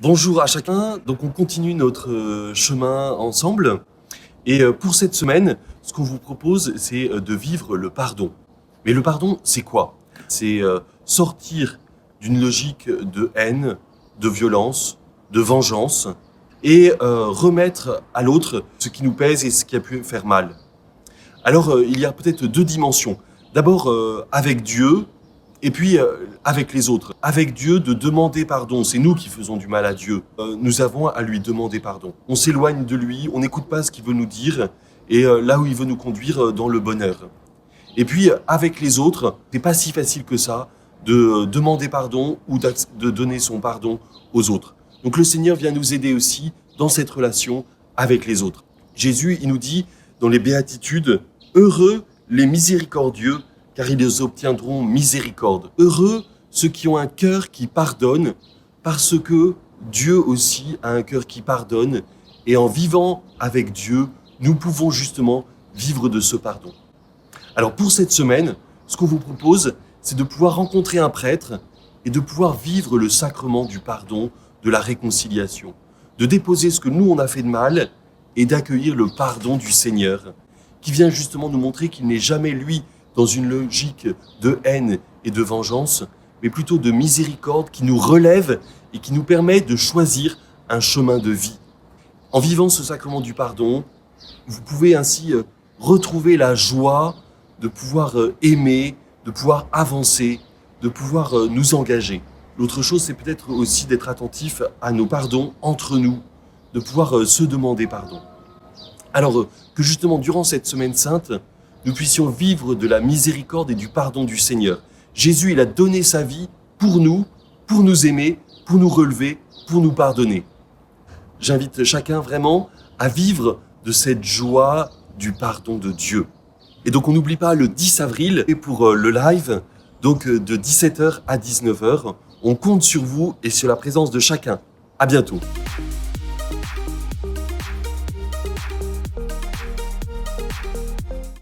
Bonjour à chacun, donc on continue notre chemin ensemble et pour cette semaine, ce qu'on vous propose c'est de vivre le pardon. Mais le pardon c'est quoi? C'est sortir d'une logique de haine, de violence, de vengeance et remettre à l'autre ce qui nous pèse et ce qui a pu faire mal. Alors il y a peut-être deux dimensions. D'abord avec Dieu et puis avec les autres. Avec Dieu, de demander pardon. C'est nous qui faisons du mal à Dieu. Nous avons à lui demander pardon. On s'éloigne de lui, on n'écoute pas ce qu'il veut nous dire et là où il veut nous conduire dans le bonheur. Et puis avec les autres, c'est pas si facile que ça de demander pardon ou de donner son pardon aux autres. Donc le Seigneur vient nous aider aussi dans cette relation avec les autres. Jésus, il nous dit dans les béatitudes, heureux les miséricordieux, car ils obtiendront miséricorde. Heureux ceux qui ont un cœur qui pardonne, parce que Dieu aussi a un cœur qui pardonne, et en vivant avec Dieu, nous pouvons justement vivre de ce pardon. Alors pour cette semaine, ce qu'on vous propose, c'est de pouvoir rencontrer un prêtre et de pouvoir vivre le sacrement du pardon, de la réconciliation, de déposer ce que nous on a fait de mal et d'accueillir le pardon du Seigneur, qui vient justement nous montrer qu'il n'est jamais, lui, dans une logique de haine et de vengeance, mais plutôt de miséricorde qui nous relève et qui nous permet de choisir un chemin de vie. En vivant ce sacrement du pardon, vous pouvez ainsi retrouver la joie de pouvoir aimer, de pouvoir avancer, de pouvoir nous engager. L'autre chose, c'est peut-être aussi d'être attentif à nos pardons entre nous, de pouvoir se demander pardon. Alors que justement, durant cette semaine sainte, nous puissions vivre de la miséricorde et du pardon du Seigneur. Jésus, il a donné sa vie pour nous aimer, pour nous relever, pour nous pardonner. J'invite chacun vraiment à vivre de cette joie du pardon de Dieu. Et donc on n'oublie pas le 10 avril et pour le live, donc de 17h à 19h, on compte sur vous et sur la présence de chacun. À bientôt.